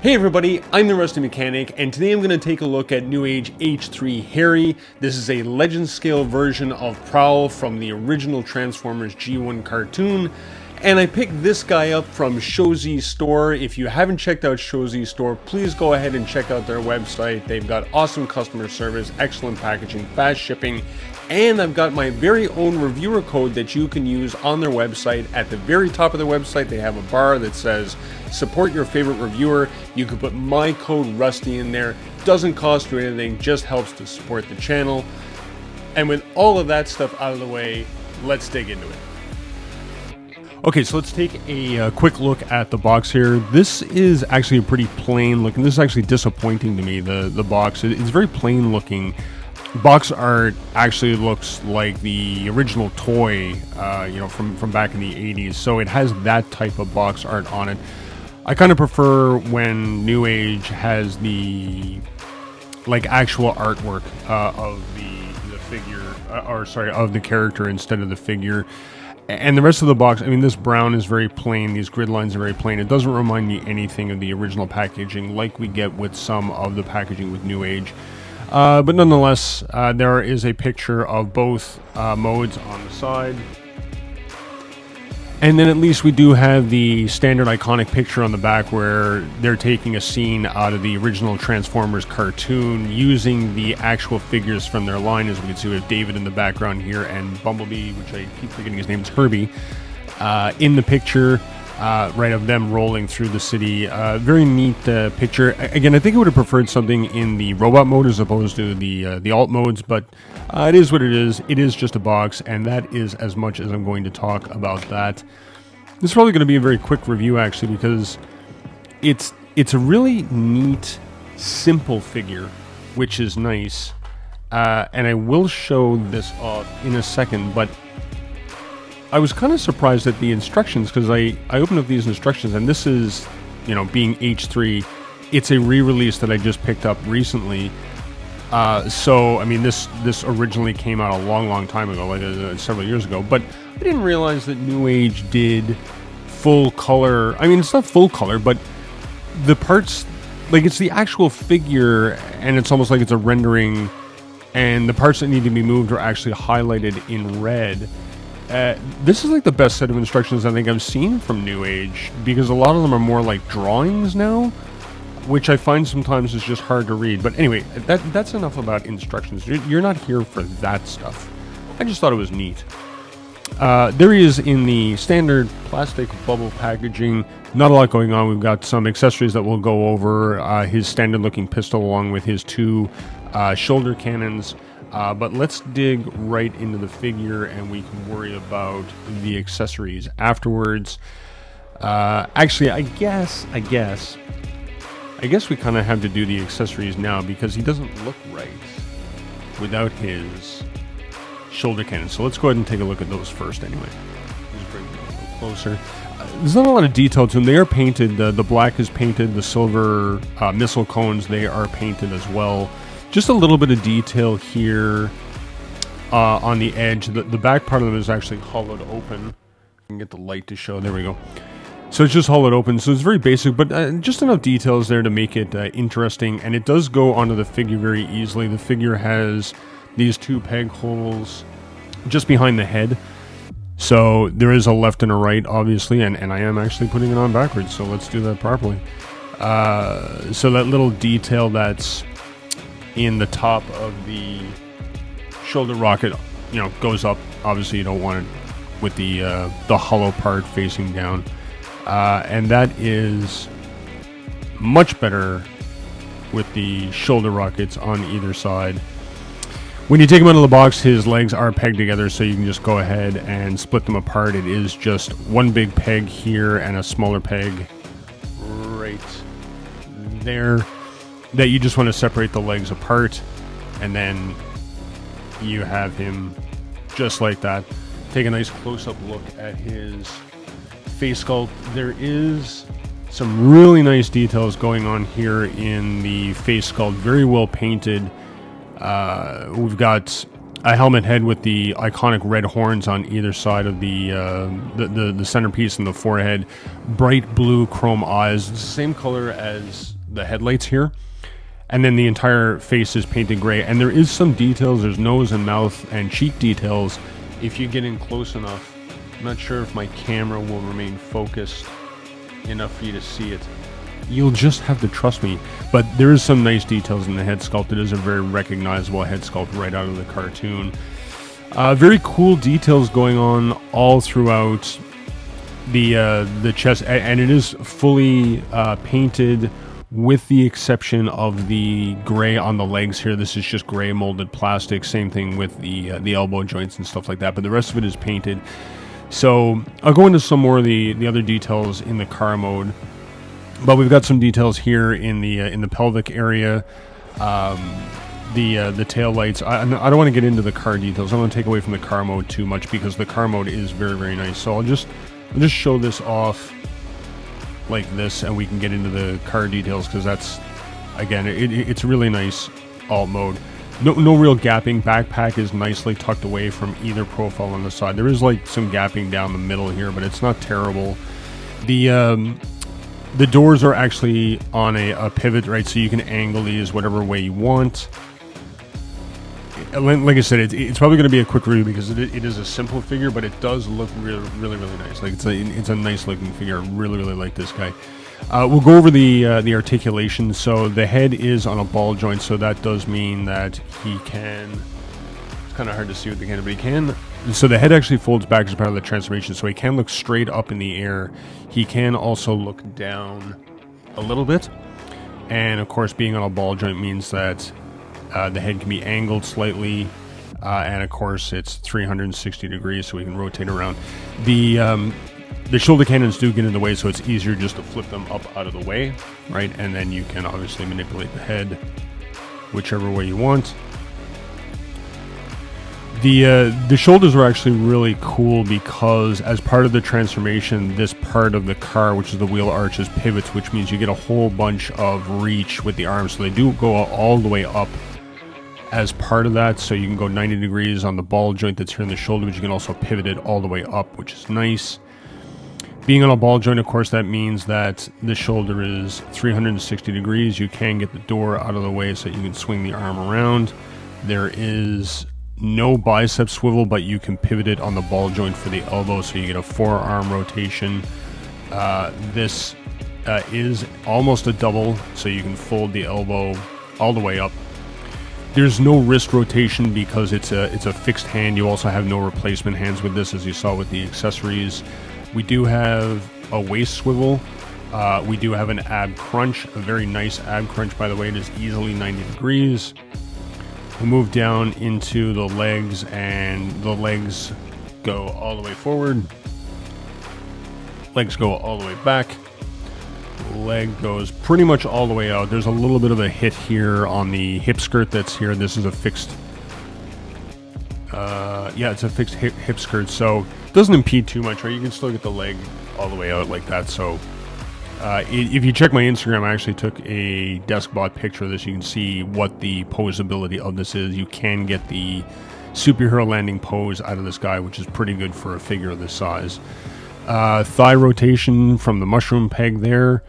Hey everybody, I'm the Rusty Mechanic, and today I'm going to take a look at Newage H3 Harry. This is a legend scale version of Prowl from the original Transformers G1 cartoon, and I picked this guy up from Shozi's store. If you haven't checked out Shozi's store, please go ahead and check out their website. They've got awesome customer service, excellent packaging, fast shipping, and I've got my very own reviewer code that you can use on their website. At the very top of their website, they have a bar that says, support your favorite reviewer. You can put my code Rusty in there. Doesn't cost you anything, just helps to support the channel. And with all of that stuff out of the way, let's dig into it. Okay, so let's take a quick look at the box here. This is actually a pretty plain looking, this is actually disappointing to me, the box. It's very plain looking. Box art actually looks like the original toy, from back in the 80s. So it has that type of box art on it. I kind of prefer when Newage has the actual artwork of the figure, of the character instead of the figure. And the rest of the box, I mean, this brown is very plain. These grid lines are very plain. It doesn't remind me anything of the original packaging like we get with some of the packaging with Newage. But nonetheless, there is a picture of both modes on the side. And then at least we do have the standard iconic picture on the back where they're taking a scene out of the original Transformers cartoon using the actual figures from their line. As we can see, we have David in the background here and Bumblebee, which I keep forgetting his name, it's Herbie, in the picture. Right, of them rolling through the city. Very neat picture. Again, I think I would have preferred something in the robot mode as opposed to the alt modes, but it is what it is. It is just a box, and that is as much as I'm going to talk about that. This is probably going to be a very quick review, actually, because it's a really neat, simple figure, which is nice. And I will show this off in a second, but I was kind of surprised at the instructions because I opened up these instructions, and this is, being H3, it's a re-release that I just picked up recently. So, I mean, this originally came out a long time ago, several years ago, but I didn't realize that Newage did full color. I mean, it's not full color, but the parts, it's the actual figure, and it's almost like it's a rendering, and the parts that need to be moved are actually highlighted in red. This is the best set of instructions I think I've seen from Newage, because a lot of them are more like drawings now, which I find sometimes is just hard to read. But anyway, that's enough about instructions. You're not here for that stuff. I just thought it was neat. There he is in the standard plastic bubble packaging. Not a lot going on. We've got some accessories that we'll go over. His standard looking pistol along with his two shoulder cannons. But let's dig right into the figure, and we can worry about the accessories afterwards. Actually, I guess we kind of have to do the accessories now because he doesn't look right without his shoulder cannon. So let's go ahead and take a look at those first anyway. Just bring them a little closer. There's not a lot of detail to them. They are painted. The black is painted. The silver missile cones, they are painted as well. Just a little bit of detail here on the edge. The back part of them is actually hollowed open. I can get the light to show. There we go. So it's just hollowed open. So it's very basic, but just enough details there to make it interesting. And it does go onto the figure very easily. The figure has these two peg holes just behind the head. So there is a left and a right, obviously. And I am actually putting it on backwards. So let's do that properly. So that little detail that's in the top of the shoulder rocket, goes up. Obviously, you don't want it with the hollow part facing down, and that is much better with the shoulder rockets on either side. When you take him out of the box, his legs are pegged together, so you can just go ahead and split them apart. It is just one big peg here and a smaller peg right there, that you just want to separate the legs apart, and then you have him just like that. Take a nice close-up look at his face sculpt. There is some really nice details going on here in the face sculpt, very well painted. We've got a helmet head with the iconic red horns on either side of the centerpiece and the forehead. Bright blue chrome eyes. It's the same color as the headlights here. And then the entire face is painted gray. And there is some details. There's nose and mouth and cheek details. If you get in close enough, I'm not sure if my camera will remain focused enough for you to see it. You'll just have to trust me. But there is some nice details in the head sculpt. It is a very recognizable head sculpt right out of the cartoon. Very cool details going on all throughout the chest, and it is fully painted with the exception of the gray on the legs here. This is just gray molded plastic. Same thing with the elbow joints and stuff like that, but the rest of it is painted. So I'll go into some more of the other details in the car mode. But we've got some details here in the pelvic area, the tail lights. I don't want to get into the car details. I don't want to take away from the car mode too much because the car mode is very, very nice. So I'll just show this off like this, and we can get into the car details because that's, again, it's really nice alt mode. No real gapping. Backpack is nicely tucked away from either profile on the side. There is like some gapping down the middle here, but it's not terrible. The doors are actually on a pivot, right? So you can angle these whatever way you want. Like I said, it's probably going to be a quick review because it is a simple figure, but it does look really, really, really nice. Like it's a nice looking figure. I really, really like this guy. We'll go over the articulation. So the head is on a ball joint, so that does mean that he can. It's kind of hard to see with the camera, but he can. So the head actually folds back as part of the transformation, so he can look straight up in the air. He can also look down a little bit. And of course, being on a ball joint means that the head can be angled slightly. And of course, it's 360 degrees, so we can rotate around. The shoulder cannons do get in the way, so it's easier just to flip them up out of the way, right? And then you can obviously manipulate the head whichever way you want. The shoulders are actually really cool because as part of the transformation, this part of the car, which is the wheel arches, pivots, which means you get a whole bunch of reach with the arms. So they do go all the way up as part of that. So you can go 90 degrees on the ball joint that's here in the shoulder, but you can also pivot it all the way up, which is nice. Being on a ball joint, of course, that means that the shoulder is 360 degrees. You can get the door out of the way so that you can swing the arm around. There is no bicep swivel, but you can pivot it on the ball joint for the elbow, so you get a forearm rotation. This is almost a double, so you can fold the elbow all the way up. There's no wrist rotation because it's a fixed hand. You also have no replacement hands with this, as you saw with the accessories. We do have a waist swivel. We do have an ab crunch, a very nice ab crunch, by the way. It is easily 90 degrees. We'll move down into the legs, and the legs go all the way forward. Legs go all the way back. Leg goes pretty much all the way out. There's a little bit of a hit here on the hip skirt that's here. This is a fixed, it's a fixed hip skirt, so it doesn't impede too much, right? You can still get the leg all the way out like that, so if you check my Instagram, I actually took a desk bot picture of this. You can see what the posability of this is. You can get the superhero landing pose out of this guy, which is pretty good for a figure of this size. Thigh rotation from the mushroom peg there.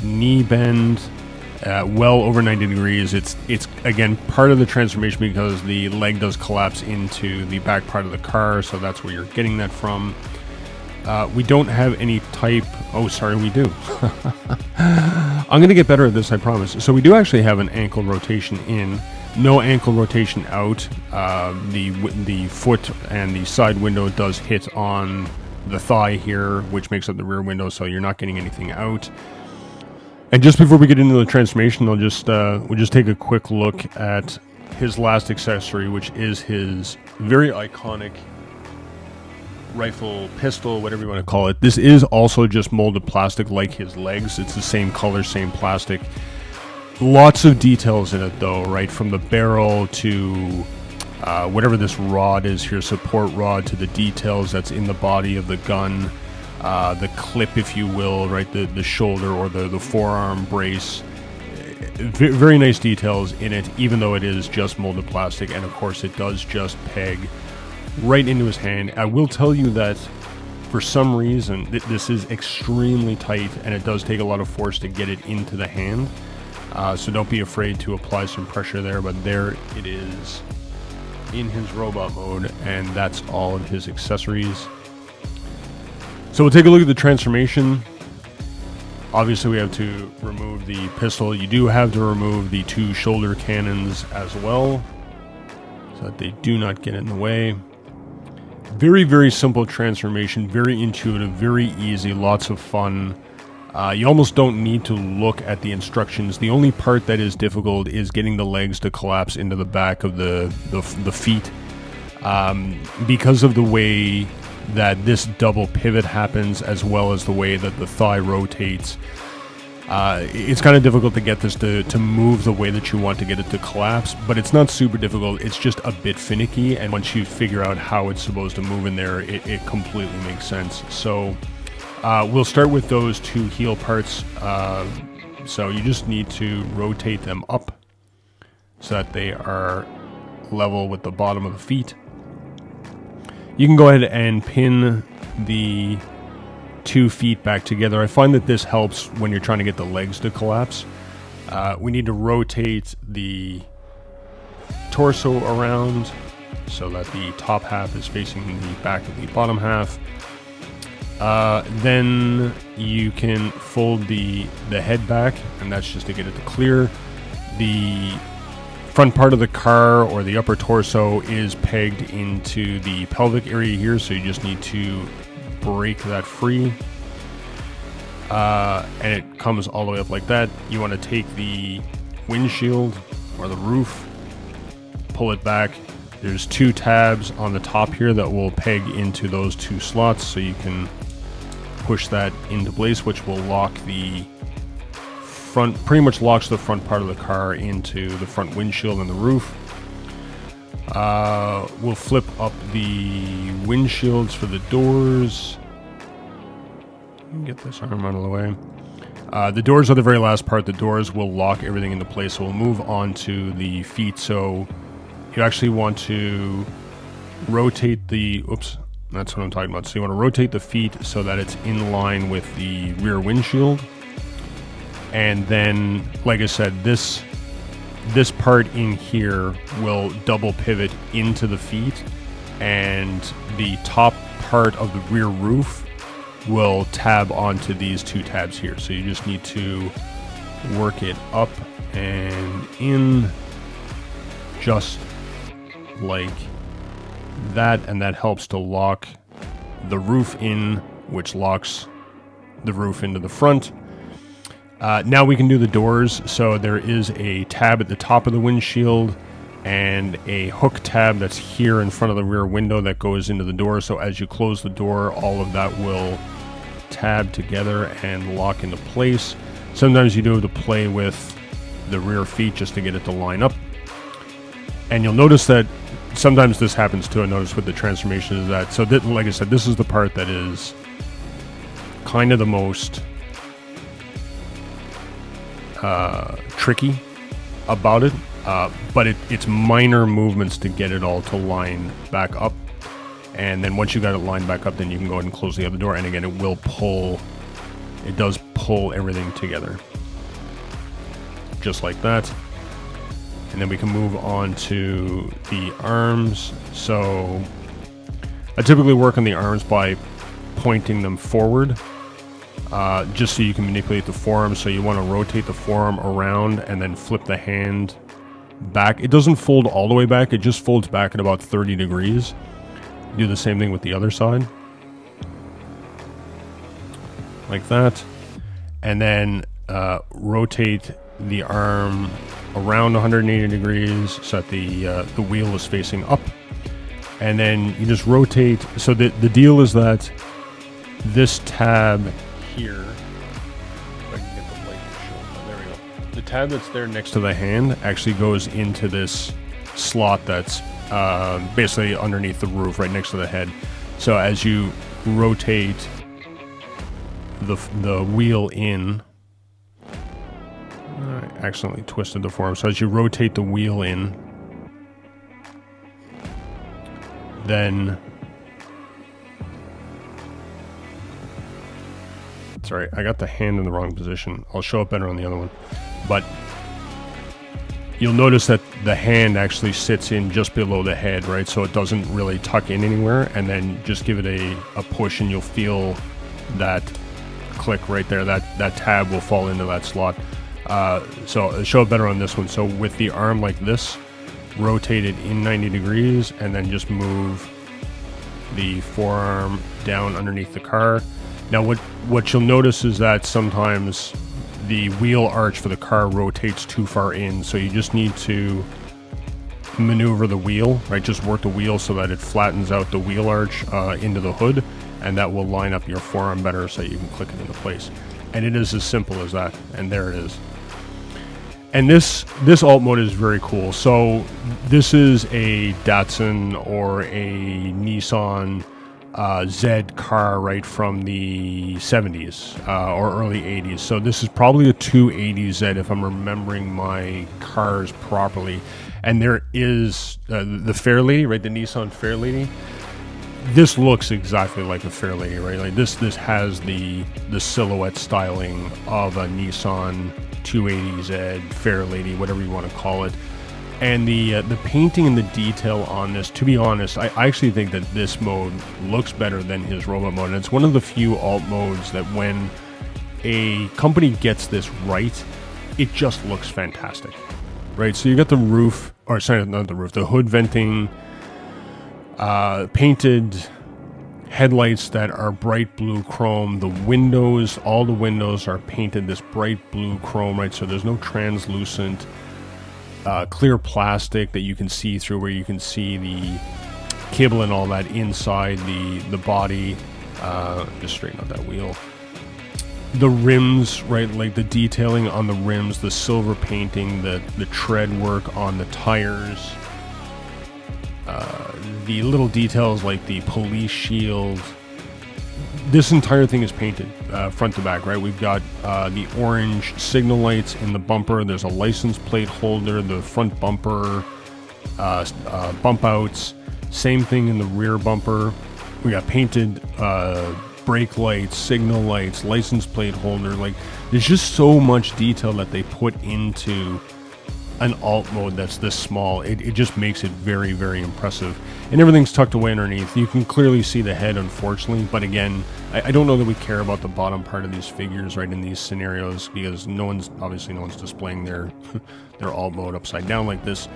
Knee bend well over 90 degrees. It's again part of the transformation because the leg does collapse into the back part of the car, so that's where you're getting that from. We don't have any type. Oh, sorry, we do. I'm going to get better at this, I promise. So we do actually have an ankle rotation in, no ankle rotation out. The foot and the side window does hit on the thigh here, which makes up the rear window, so you're not getting anything out. And just before we get into the transformation, we'll just take a quick look at his last accessory, which is his very iconic rifle, pistol, whatever you want to call it. This is also just molded plastic like his legs. It's the same color, same plastic. Lots of details in it though, right? From the barrel to whatever this rod is here, support rod, to the details that's in the body of the gun, the clip, if you will, right? The shoulder or the forearm brace. very nice details in it, even though it is just molded plastic, and of course it does just peg right into his hand. I will tell you that for some reason this is extremely tight, and it does take a lot of force to get it into the hand. So don't be afraid to apply some pressure there, but there it is in his robot mode, and that's all of his accessories. So we'll take a look at the transformation. Obviously we have to remove the pistol. You do have to remove the 2 shoulder cannons as well, so that they do not get in the way. Very, very simple transformation, very intuitive, very easy, lots of fun. You almost don't need to look at the instructions. The only part that is difficult is getting the legs to collapse into the back of the feet. Because of the way that this double pivot happens, as well as the way that the thigh rotates, it's kind of difficult to get this to move the way that you want to get it to collapse, but it's not super difficult. It's just a bit finicky, and once you figure out how it's supposed to move in there, it completely makes sense. So we'll start with those 2 heel parts. So you just need to rotate them up so that they are level with the bottom of the feet. You can go ahead and pin the 2 feet back together. I find that this helps when you're trying to get the legs to collapse. We need to rotate the torso around so that the top half is facing the back of the bottom half. Then you can fold the head back, and that's just to get it to clear. The front part of the car, or the upper torso, is pegged into the pelvic area here, so you just need to break that free. And it comes all the way up like that. You want to take the windshield or the roof, pull it back. There's 2 tabs on the top here that will peg into those 2 slots, so you can push that into place, which will lock the front, pretty much locks the front part of the car into the front windshield and the roof. We'll flip up the windshields for the doors. Get this arm out of the way. The doors are the very last part. The doors will lock everything into place. So we'll move on to the feet. So you actually want to rotate the, oops, that's what I'm talking about. So you want to rotate the feet so that it's in line with the rear windshield. And then, like I said, this part in here will double pivot into the feet, and the top part of the rear roof will tab onto these 2 tabs here. So you just need to work it up and in just like that, and that helps to lock the roof in, which locks the roof into the front. Now we can do the doors. So there is a tab at the top of the windshield and a hook tab that's here in front of the rear window that goes into the door. So as you close the door, all of that will tab together and lock into place. Sometimes you do have to play with the rear feet just to get it to line up. And you'll notice that sometimes this happens too. I noticed with the transformation is that, so that, like I said, this is the part that is kind of the most tricky about it, but it's minor movements to get it all to line back up. And then once you got it lined back up, then you can go ahead and close the other door, and again, it does pull everything together just like that. And then we can move on to the arms. So I typically work on the arms by pointing them forward, just so you can manipulate the forearm. So you want to rotate the forearm around and then flip the hand back. It doesn't fold all the way back, it just folds back at about 30 degrees. Do the same thing with the other side, like that. And then rotate the arm around 180 degrees so that the wheel is facing up. And then you just rotate. So the deal is that this tab here, if I can get the light to show, there we go. The tab that's there next to the hand actually goes into this slot that's basically underneath the roof, right next to the head. So as you rotate the wheel in, I accidentally twisted the form. So as you rotate the wheel in, then... Sorry, I got the hand in the wrong position. I'll show it better on the other one. But you'll notice that the hand actually sits in just below the head, right? So it doesn't really tuck in anywhere. And then just give it a push and you'll feel that click right there. That tab will fall into that slot. So I'll show it better on this one. So with the arm like this, rotate it in 90 degrees and then just move the forearm down underneath the car. Now what you'll notice is that sometimes the wheel arch for the car rotates too far in, so you just need to maneuver the wheel, right? Just work the wheel so that it flattens out the wheel arch into the hood, and that will line up your forearm better so you can click it into place. And it is as simple as that, and there it is. And this alt mode is very cool. So this is a Datsun or a Nissan Z car, right, from the 70s or early 80s. So this is probably a 280 Z if I'm remembering my cars properly. And there is the Fairlady, right, the Nissan Fairlady. This looks exactly like a Fairlady, right? Like this has the silhouette styling of a Nissan 280Z, Fairlady, whatever you want to call it. And the painting and the detail on this, to be honest, I actually think that this mode looks better than his robot mode. And it's one of the few alt modes that when a company gets this right, it just looks fantastic, right? So you got the roof, or sorry, not the roof, the hood venting, painted headlights that are bright blue chrome. The windows, all the windows are painted this bright blue chrome, right? So there's no translucent clear plastic that you can see through, where you can see the cable and all that inside the body. Just straighten out that wheel. The rims, right, like the detailing on the rims, the silver painting, the tread work on the tires, the little details like the police shield. This entire thing is painted front to back, right? We've got the orange signal lights in the bumper. There's a license plate holder, the front bumper, bump outs. Same thing in the rear bumper. We got painted brake lights, signal lights, license plate holder. Like, there's just so much detail that they put into an alt mode that's this small. It just makes it very, very impressive. And everything's tucked away underneath. You can clearly see the head, unfortunately, but again, I don't know that we care about the bottom part of these figures, right, in these scenarios, because no one's displaying their alt mode upside down like this.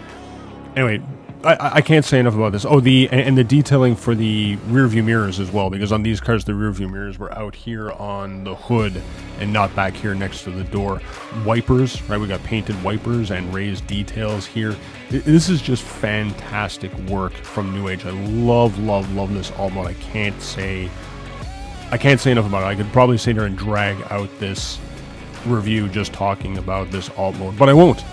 Anyway, I can't say enough about this. Oh, the detailing for the rear view mirrors as well, because on these cars the rear view mirrors were out here on the hood and not back here next to the door. Wipers, right? We got painted wipers and raised details here. This is just fantastic work from Newage. I love this alt mode. I can't say enough about it. I could probably sit here and drag out this review just talking about this alt mode, but I won't.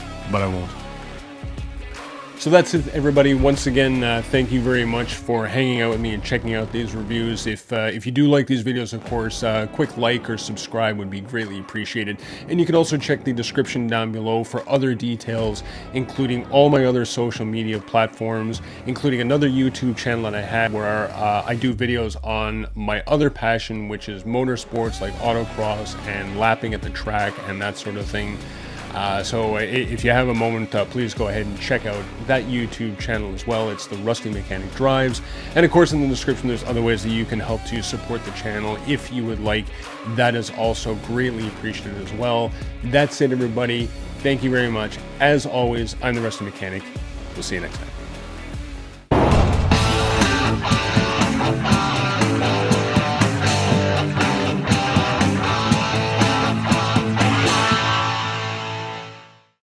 So that's it, everybody. Once again, thank you very much for hanging out with me and checking out these reviews. If you do like these videos, of course, quick like or subscribe would be greatly appreciated. And you can also check the description down below for other details, including all my other social media platforms, including another YouTube channel that I have where I do videos on my other passion, which is motorsports like autocross and lapping at the track and that sort of thing. So if you have a moment, please go ahead and check out that YouTube channel as well. It's the Rusty Mechanic Drives. And of course, in the description, there's other ways that you can help to support the channel if you would like. That is also greatly appreciated as well. That's it, everybody. Thank you very much. As always, I'm the Rusty Mechanic. We'll see you next time.